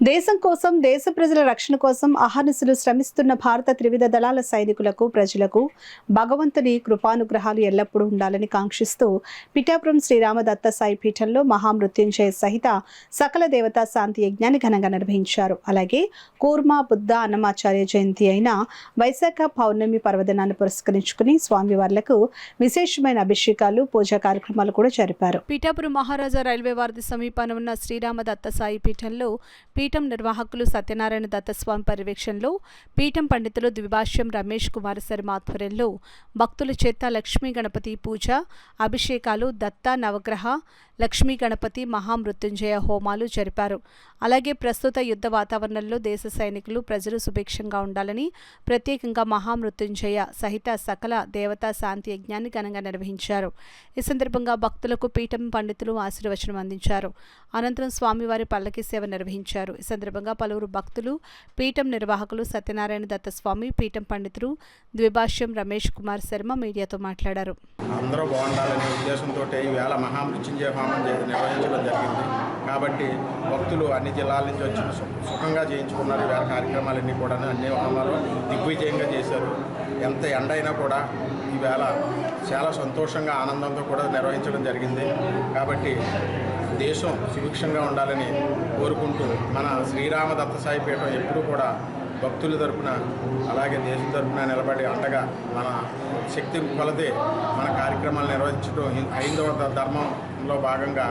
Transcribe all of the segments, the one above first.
దేశం కోసం, దేశ ప్రజల రక్షణ కోసం అహర్నిశలు శ్రమిస్తున్న భారత త్రివిధ దళాల సైనికులకు, ప్రజలకు భగవంతుని కృపానుగ్రహాలు ఎల్లప్పుడూ ఉండాలని కాంక్షిస్తూ పిఠాపురం శ్రీరామదత్త సాయి పీఠంలో మహామృత్యుంజయ సహిత సకల దేవతా శాంతి యజ్ఞాన్ని ఘనంగా నిర్వహించారు. అలాగే కూర్మా బుద్ధ అన్నమాచార్య జయంతి అయిన వైశాఖ పౌర్ణమి పర్వదినాన్ని పురస్కరించుకుని స్వామివార్లకు విశేషమైన అభిషేకాలు, పూజా కార్యక్రమాలు కూడా జరిపారు. పిఠాపురం మహారాజా రైల్వే వారధి సమీపాన ఉన్న శ్రీరామదత్త సాయి పీఠంలో పీఠం నిర్వాహకులు సత్యనారాయణ దత్తస్వామి పర్యవేక్షణలో పీఠం పండితులు ద్విభాష్యం రమేష్ కుమార్ శర్మ ఆధ్వర్యంలో భక్తుల చేత లక్ష్మీ గణపతి పూజ, అభిషేకాలు, దత్త నవగ్రహ లక్ష్మీ గణపతి మహామృత్యుంజయ హోమాలు జరిపారు. అలాగే ప్రస్తుత యుద్ధ వాతావరణంలో దేశ సైనికులు, ప్రజలు సుభిక్షంగా ఉండాలని ప్రత్యేకంగా మహామృత్యుంజయ సహిత సకల దేవతా శాంతి యజ్ఞాన్ని ఘనంగా నిర్వహించారు. ఈ సందర్భంగా భక్తులకు పీఠం పండితులు ఆశీర్వచనం అందించారు. అనంతరం స్వామివారి పల్లకి సేవ నిర్వహించారు. ఈ సందర్భంగా పలువురు భక్తులు, పీఠం నిర్వాహకులు సత్యనారాయణ దత్తస్వామి, పీఠం పండితులు ద్విభాష్యం రమేష్ కుమార్ శర్మ మీడియాతో మాట్లాడారు. అందరూ బాగుండాలనే ఉద్దేశంతో ఈవేళ మహామృత్యుంజయ హోమం నిర్వహించడం జరిగింది. కాబట్టి భక్తులు అన్ని జిల్లాల నుంచి వచ్చి సుఖంగా చేయించుకున్నారు. ఈవేళ కార్యక్రమాలన్నీ కూడా అన్ని హోమాలు దిగ్విజయంగా చేశారు. ఎంత ఎండ అయినా కూడా ఈవేళ చాలా సంతోషంగా, ఆనందంతో కూడా నిర్వహించడం జరిగింది. కాబట్టి దేశం సుభిక్షంగా ఉండాలని కోరుకుంటూ మన శ్రీరామదత్త సాయి పీఠం ఎప్పుడూ కూడా భక్తుల తరపున, అలాగే దేశం తరపున నిలబడి అండగా మన శక్తి కొలదే మన కార్యక్రమాలు నిర్వహించడం హైందవ ధర్మంలో భాగంగా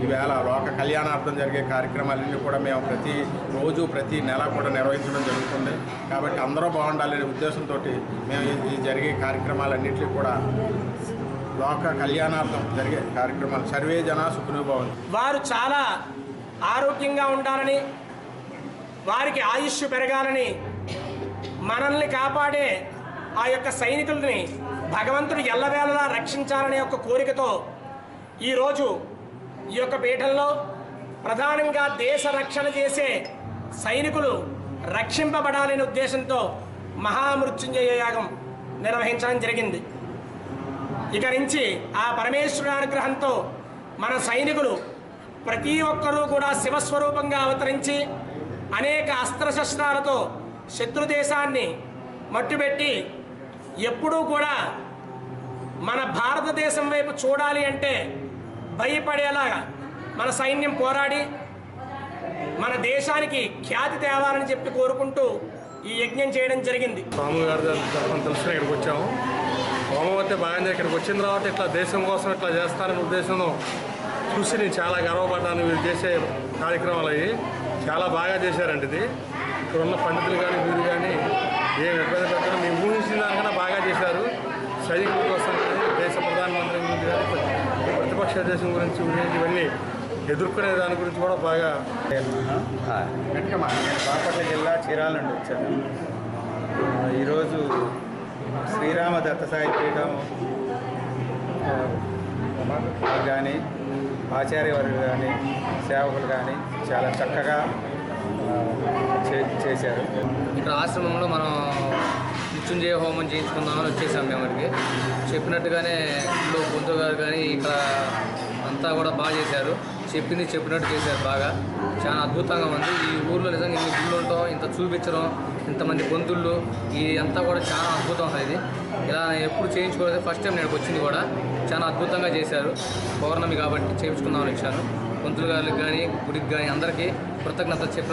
ఈవేళ లోక కళ్యాణార్థం జరిగే కార్యక్రమాలన్నీ కూడా మేము ప్రతి రోజు, ప్రతి నెల కూడా నిర్వహించడం జరుగుతుంది. కాబట్టి అందరూ బాగుండాలనే ఉద్దేశంతో మేము ఈ జరిగే కార్యక్రమాలన్నింటినీ కూడా లోక కళ్యాణార్థం జరిగే కార్యక్రమాలు సర్వే జన సుఖినో భవంతు. వారు చాలా ఆరోగ్యంగా ఉండాలని, వారికి ఆయుష్ పెరగాలని, మనల్ని కాపాడే ఆ యొక్క సైనికుల్ని భగవంతుడు ఎల్లవేళలా రక్షించాలనే ఒక కోరికతో ఈరోజు ఈ యొక్క పీఠంలో ప్రధానంగా దేశ రక్షణ చేసే సైనికులు రక్షింపబడాలనే ఉద్దేశంతో మహామృత్యుంజయ యాగం నిర్వహించడం జరిగింది. ఇక నుంచి ఆ పరమేశ్వరుడి అనుగ్రహంతో మన సైనికులు ప్రతి ఒక్కరూ కూడా శివస్వరూపంగా అవతరించి అనేక అస్త్రశస్త్రాలతో శత్రుదేశాన్ని మట్టుబెట్టి ఎప్పుడూ కూడా మన భారతదేశం వైపు చూడాలి అంటే భయపడేలాగా మన సైన్యం పోరాడి మన దేశానికి ఖ్యాతి తేవాలని చెప్పి కోరుకుంటూ ఈ యజ్ఞం చేయడం జరిగింది. స్వామివారి తెలుసుకుని ఇక్కడికి వచ్చాము. హోమం అయితే బాగానే. ఇక్కడికి వచ్చిన తర్వాత ఇట్లా దేశం కోసం ఇట్లా చేస్తారనే ఉద్దేశంలో చూసి నేను చాలా గర్వపడ్డాను. వీరు చేసే కార్యక్రమాలు అవి చాలా బాగా చేశారండి. ఇది ఇక్కడ ఉన్న పండితులు కానీ, వీరు కానీ ఏం ఇబ్బంది పెట్టడం మేము ఊహించిన దానికన్నా బాగా చేశారు. సైనికుల కోసం కానీ, దేశ ప్రధానమంత్రి గురించి కానీ, ప్రతిపక్ష దేశం గురించి ఇవన్నీ ఎదుర్కొనే దాని గురించి కూడా బాగా. బాపట్ల జిల్లా చీరాల నుండి వచ్చాను. ఈరోజు శ్రీరామ దత్త సాయి పీఠం కానీ, ఆచార్యవర్యులు కానీ, సేవకులు కానీ చాలా చక్కగా చేశారు. ఇక్కడ ఆశ్రమంలో మనం మృత్యుంజయ హోమం చేయించుకుందామని వచ్చేసాం. మేము చెప్పినట్టుగానే ఇంట్లో పొందు గారు కానీ ఇక్కడ అంతా కూడా బాగా చేశారు. చెప్పింది చెప్పినట్టు చేశారు. బాగా చాలా అద్భుతంగా ఉంది. ఈ ఊర్లో నిజంగా ఇన్ని గుళ్ళు ఉండటం, ఇంత చూపించడం, ఇంతమంది బంధువులు, ఇది అంతా కూడా చాలా అద్భుతం. ఇది ఇలా ఎప్పుడు చేయించుకోలేదు, ఫస్ట్ టైం నేను వచ్చింది కూడా. చాలా అద్భుతంగా చేశారు. పౌర్ణమి కాబట్టి చేయించుకుందామని వచ్చాను. పంతులు గారికి కానీ, గుడికి కానీ అందరికీ కృతజ్ఞత చెప్పిన